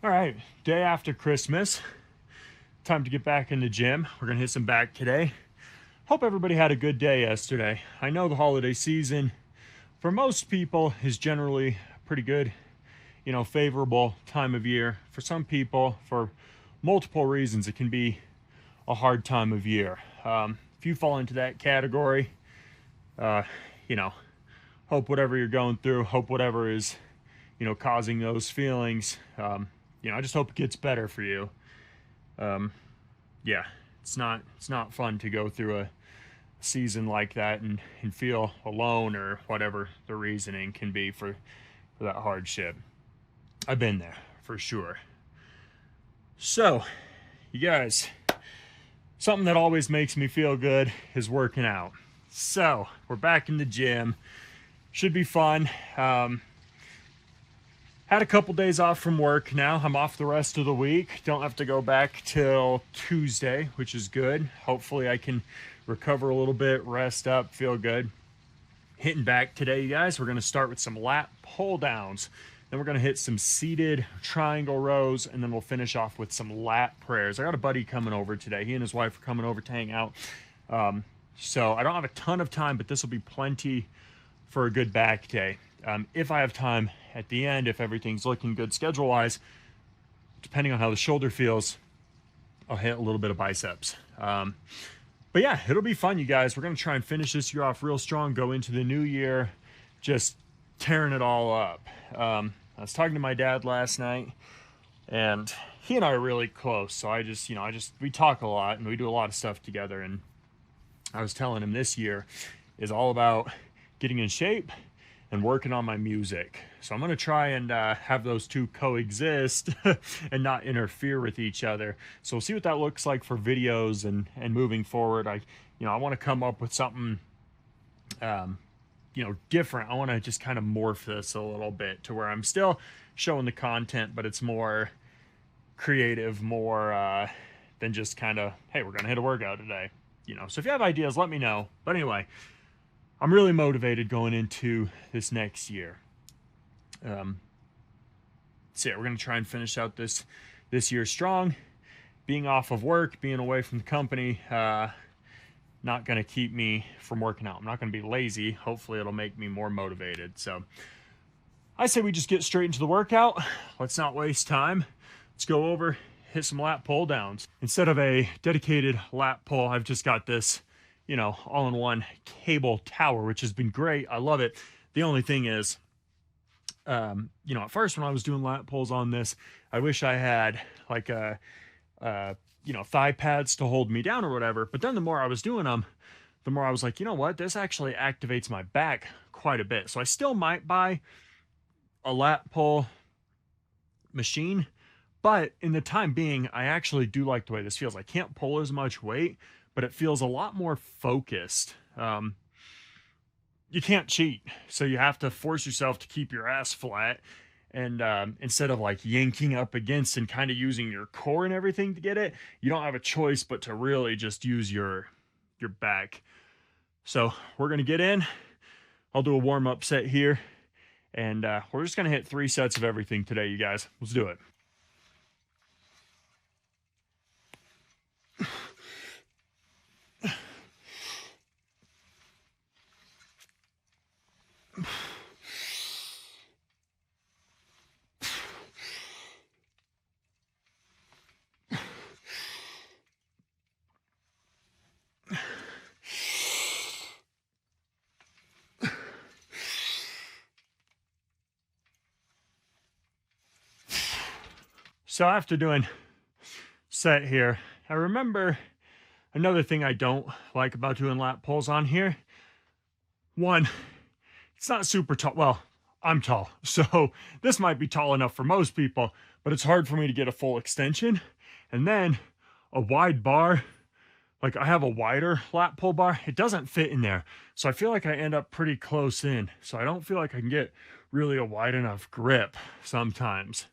All right, day after Christmas, time to get back in the gym. We're gonna hit some back today. Hope everybody had a good day yesterday. I know the holiday season for most people is generally pretty good, favorable time of year. For some people, for multiple reasons, it can be a hard time of year. If you fall into that category, uh, you know, hope whatever you're going through, hope whatever is, causing those feelings, I just hope it gets better for you. Um, yeah, it's not fun to go through a season like that and feel alone or whatever the reasoning can be for that hardship. I've been there for sure. So, you guys, something that always makes me feel good is working out. So, we're back in the gym. Should be fun. Had a couple days off from work now. I'm off the rest of the week. Don't have to go back till Tuesday, which is good. Hopefully, I can recover a little bit, rest up, feel good. Hitting back today, you guys. We're going to start with some lat pull downs. Then we're going to hit some seated triangle rows, and then we'll finish off with some lat prayers. I got a buddy coming over today. He and his wife are coming over to hang out. So I don't have a ton of time, but this will be plenty for a good back day. If I have time at the end, if everything's looking good schedule-wise, depending on how the shoulder feels, I'll hit a little bit of biceps. But yeah, it'll be fun, you guys. We're going to try and finish this year off real strong, go into the new year, just tearing it all up. I was talking to my dad last night, and he and I are really close. So we talk a lot and we do a lot of stuff together. And I was telling him this year is all about getting in shape and working on my music. So I'm going to try and have those two coexist and not interfere with each other. So we'll see what that looks like for videos and moving forward. I want to come up with something, different. I want to just kind of morph this a little bit to where I'm still showing the content, but it's more creative, more than just kind of, hey, we're going to hit a workout today. So if you have ideas, let me know. But anyway, I'm really motivated going into this next year. So yeah, we're gonna try and finish out this year strong. Being off of work, being away from the company, not gonna keep me from working out. I'm not gonna be lazy. Hopefully, it'll make me more motivated. So I say we just get straight into the workout. Let's not waste time. Let's go over, hit some lat pull downs. Instead of a dedicated lat pull, I've just got this all-in-one cable tower, which has been great. I love it. The only thing is, at first when I was doing lat pulls on this, I wish I had like thigh pads to hold me down or whatever. But then the more I was doing them, the more I was like, you know what? This actually activates my back quite a bit. So I still might buy a lat pull machine, but in the time being, I actually do like the way this feels. I can't pull as much weight, but it feels a lot more focused. You can't cheat, so you have to force yourself to keep your ass flat, and instead of like yanking up against and kind of using your core and everything to get it, you don't have a choice but to really just use your back. So we're gonna get in. I'll do a warm-up set here, and we're just gonna hit 3 sets of everything today, you guys. Let's do it. So after doing set here, I remember another thing I don't like about doing lat pulls on here. One, it's not super tall. Well, I'm tall, so this might be tall enough for most people, but it's hard for me to get a full extension. And then a wide bar, like I have a wider lat pull bar, it doesn't fit in there. So I feel like I end up pretty close in. So I don't feel like I can get really a wide enough grip sometimes.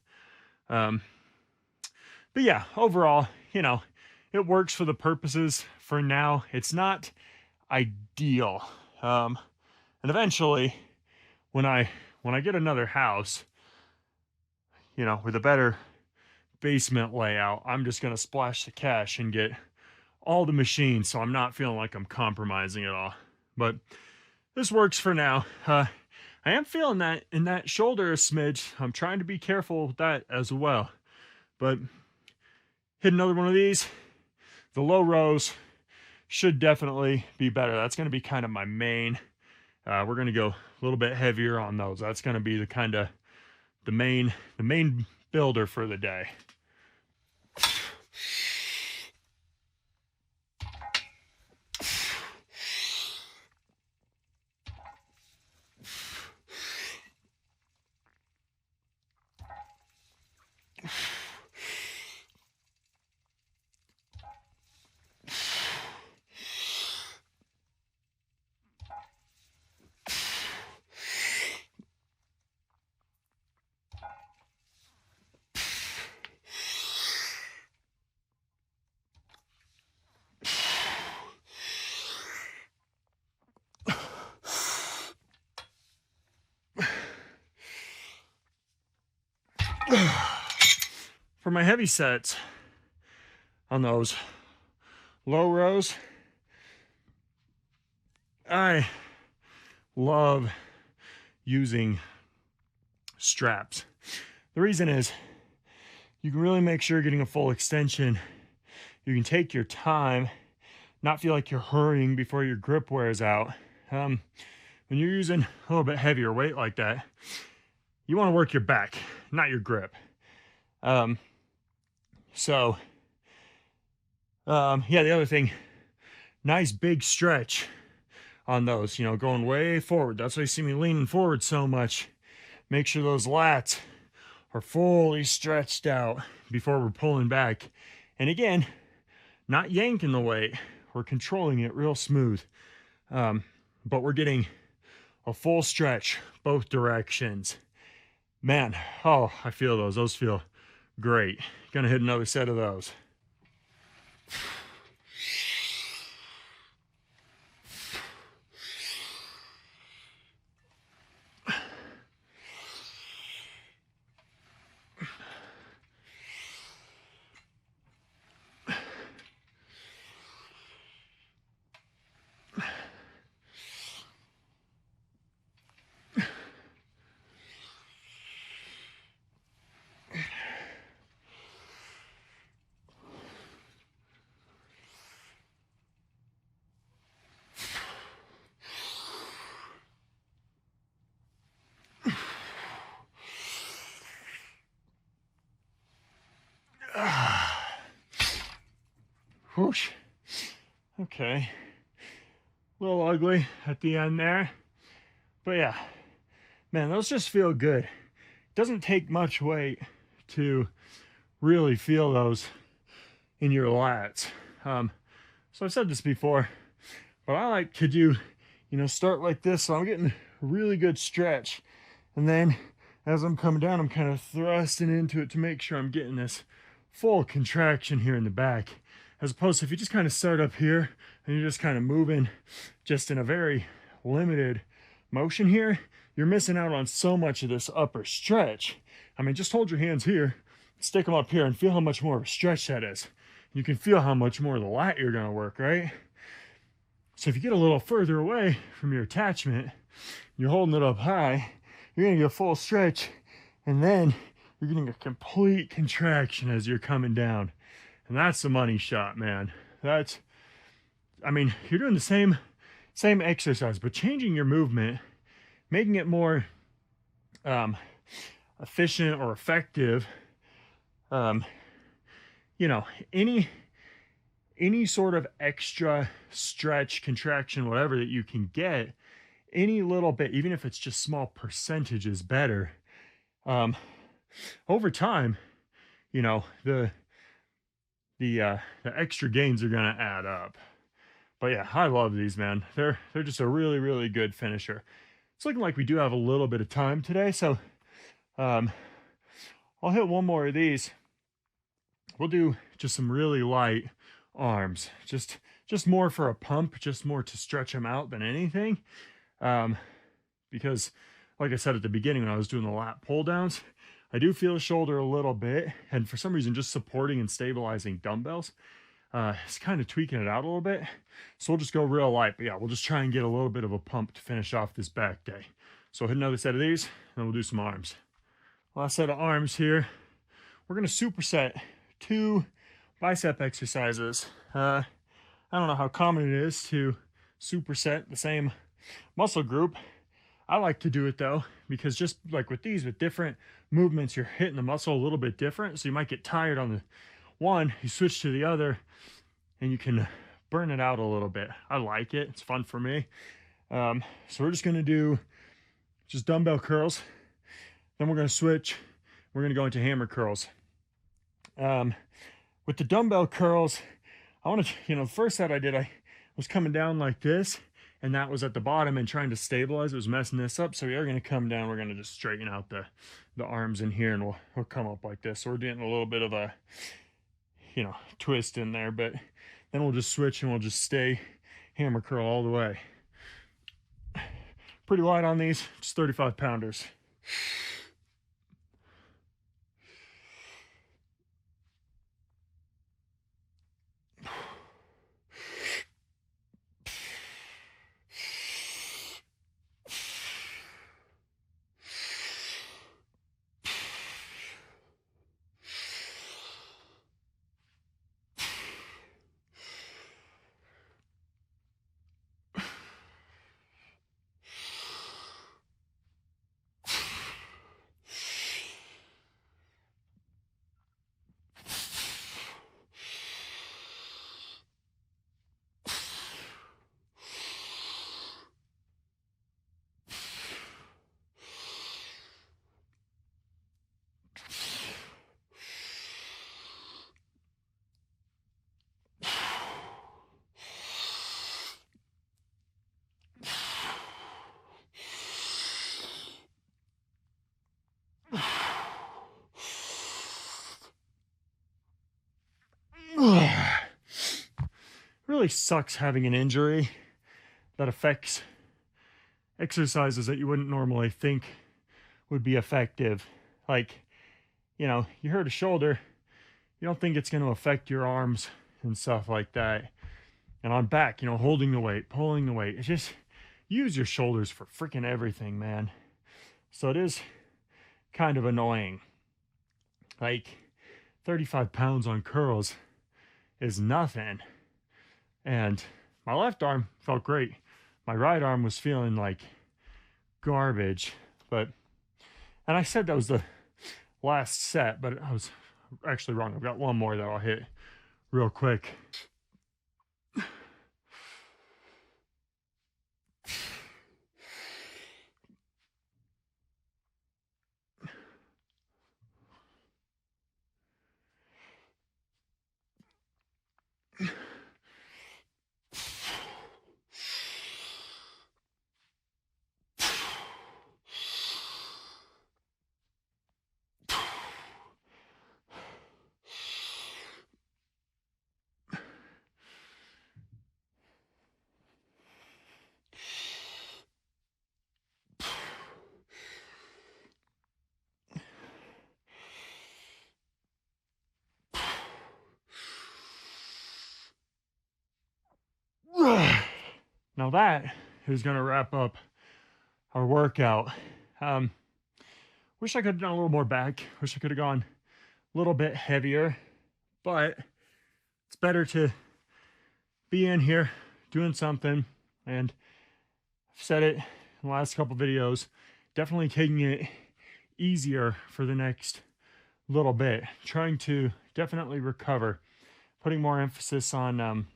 But yeah, overall, it works for the purposes for now. It's not ideal. And eventually, when I get another house, with a better basement layout. I'm just going to splash the cash and get all the machines, so I'm not feeling like I'm compromising at all. But this works for now. I am feeling that in that shoulder a smidge. I'm trying to be careful with that as well. But hit another one of these. The low rows should definitely be better. That's going to be kind of my main. We're going to go a little bit heavier on those. That's going to be the kind of the main builder for the day. For my heavy sets on those low rows, I love using straps. The reason is you can really make sure you're getting a full extension. You can take your time, not feel like you're hurrying before your grip wears out. When you're using a little bit heavier weight like that, you want to work your back, not your grip. Yeah, the other thing, nice big stretch on those, going way forward. That's why you see me leaning forward so much. Make sure those lats are fully stretched out before we're pulling back. And again, not yanking the weight. We're controlling it real smooth. But we're getting a full stretch both directions. Man, oh, I feel those. Those feel great. Gonna hit another set of those. Whoosh. Okay. A little ugly at the end there. But yeah, man, those just feel good. It doesn't take much weight to really feel those in your lats. So I've said this before, but I like to do, start like this. So I'm getting a really good stretch. And then as I'm coming down, I'm kind of thrusting into it to make sure I'm getting this full contraction here in the back. As opposed to if you just kind of start up here and you're just kind of moving just in a very limited motion here, you're missing out on so much of this upper stretch. I mean, just hold your hands here, stick them up here, and feel how much more of a stretch that is. You can feel how much more of the lat you're gonna work, right? So if you get a little further away from your attachment, you're holding it up high, you're gonna get a full stretch, and then you're getting a complete contraction as you're coming down. And that's the money shot, man. You're doing the same exercise, but changing your movement, making it more efficient or effective. Any sort of extra stretch, contraction, whatever that you can get, any little bit, even if it's just small percentage, is better. Over time, the extra gains are gonna add up. But yeah, I love these, man. They're just a really, really good finisher. It's looking like we do have a little bit of time today, so I'll hit one more of these. We'll do just some really light arms, just more for a pump, just more to stretch them out than anything. Because like I said at the beginning when I was doing the lat pull downs, I do feel the shoulder a little bit, and for some reason, just supporting and stabilizing dumbbells, it's kind of tweaking it out a little bit. So we'll just go real light, but yeah, we'll just try and get a little bit of a pump to finish off this back day. So we'll hit another set of these, and then we'll do some arms. Last set of arms here. We're gonna superset 2 bicep exercises. I don't know how common it is to superset the same muscle group. I like to do it though, because just like with these, with different movements, you're hitting the muscle a little bit different. So you might get tired on the one, you switch to the other, and you can burn it out a little bit. I like it. It's fun for me. So we're just going to do just dumbbell curls. Then we're going to switch. We're going to go into hammer curls. With the dumbbell curls, I want to, the first set I did, I was coming down like this, and that was at the bottom and trying to stabilize. It was messing this up. So we are going to come down. We're going to just straighten out the arms in here, and we'll come up like this. So we're doing a little bit of a, twist in there, but then we'll just switch and we'll just stay hammer curl all the way. Pretty light on these, just 35 pounders. Really sucks having an injury that affects exercises that you wouldn't normally think would be effective. Like, you hurt a shoulder, you don't think it's going to affect your arms and stuff like that. And on back, holding the weight, pulling the weight, it's just use your shoulders for freaking everything, man. So it is kind of annoying. Like 35 pounds on curls is nothing. And my left arm felt great. My right arm was feeling like garbage. And I said that was the last set, but I was actually wrong. I've got one more that I'll hit real quick. Now that is going to wrap up our workout. Wish I could have done a little more back. Wish I could have gone a little bit heavier, but it's better to be in here doing something. And I've said it in the last couple videos, definitely taking it easier for the next little bit, trying to definitely recover, putting more emphasis on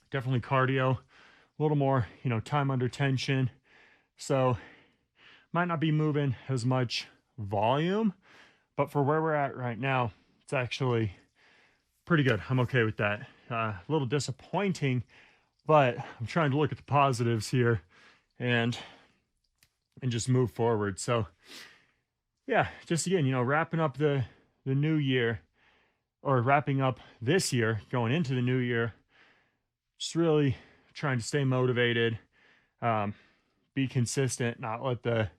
definitely cardio, a little more, time under tension. So might not be moving as much volume, but for where we're at right now, it's actually pretty good. I'm okay with that. A little disappointing, but I'm trying to look at the positives here and just move forward. So yeah, just again, wrapping up the new year, or wrapping up this year, going into the new year, just really trying to stay motivated, be consistent, not let the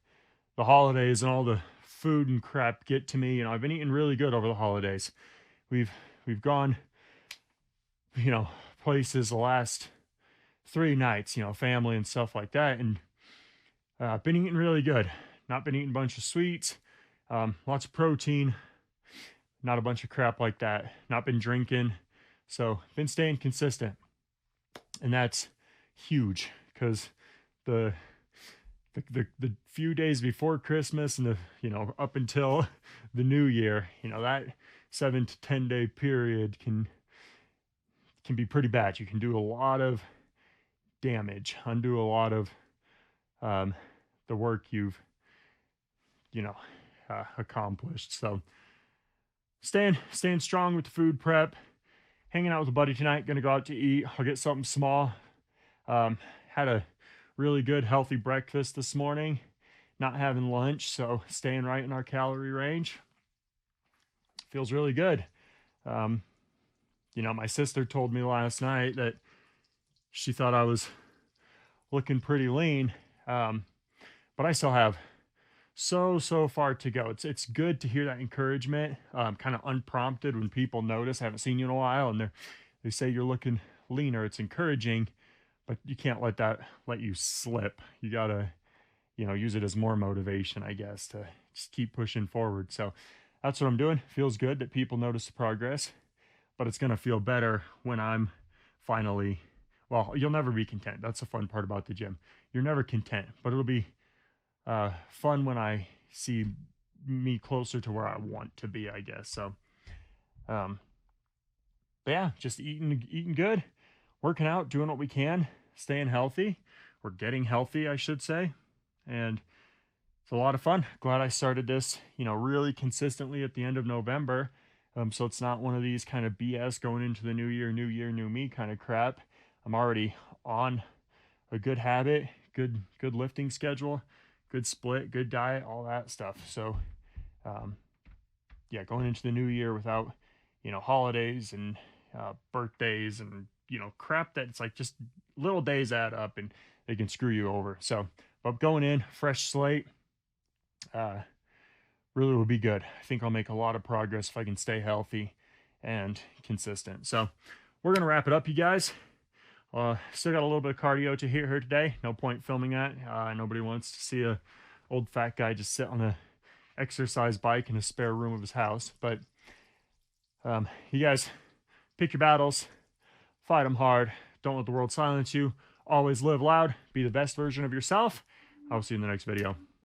holidays and all the food and crap get to me. You know, I've been eating really good over the holidays. We've gone, you know, places the last 3 nights, you know, family and stuff like that, and I've been eating really good. Not been eating a bunch of sweets, lots of protein, not a bunch of crap like that. Not been drinking, so been staying consistent, and that's huge because the the few days before Christmas and the, you know, up until the new year, you know, that 7 to 10 day period can be pretty bad. You can do a lot of damage, undo a lot of um, the work you've, you know, accomplished. So staying strong with the food prep. Hanging out with a buddy tonight. Gonna go out to eat. I'll get something small. Had a really good healthy breakfast this morning. Not having lunch, so staying right in our calorie range. Feels really good. Um, you know, my sister told me last night that she thought I was looking pretty lean, but I still have so far to go. It's good to hear that encouragement, kind of unprompted when people notice, haven't seen you in a while, and they say you're looking leaner. It's encouraging, but you can't let you slip. You gotta, you know, use it as more motivation, I guess, to just keep pushing forward. So that's what I'm doing. Feels good that people notice the progress, but it's gonna feel better when I'm finally. Well, you'll never be content. That's the fun part about the gym. You're never content, but it'll be fun when I see me closer to where I want to be, I guess. So, um, but yeah, just eating good, working out, doing what we can, staying healthy, or getting healthy, I should say. And it's a lot of fun. Glad I started this, you know, really consistently at the end of November. So it's not one of these kind of BS going into the new year, new me kind of crap. I'm already on a good habit, good lifting schedule, good split, good diet, all that stuff. So, yeah, going into the new year without, you know, holidays and birthdays and, you know, crap that it's like just little days add up and they can screw you over. So, but going in fresh slate, really will be good. I think I'll make a lot of progress if I can stay healthy and consistent. So, we're gonna wrap it up, you guys. Still got a little bit of cardio to hit here today. No point filming that. Nobody wants to see a old fat guy just sit on a exercise bike in a spare room of his house. But you guys, pick your battles, fight them hard. Don't let the world silence you. Always live loud. Be the best version of yourself. I'll see you in the next video.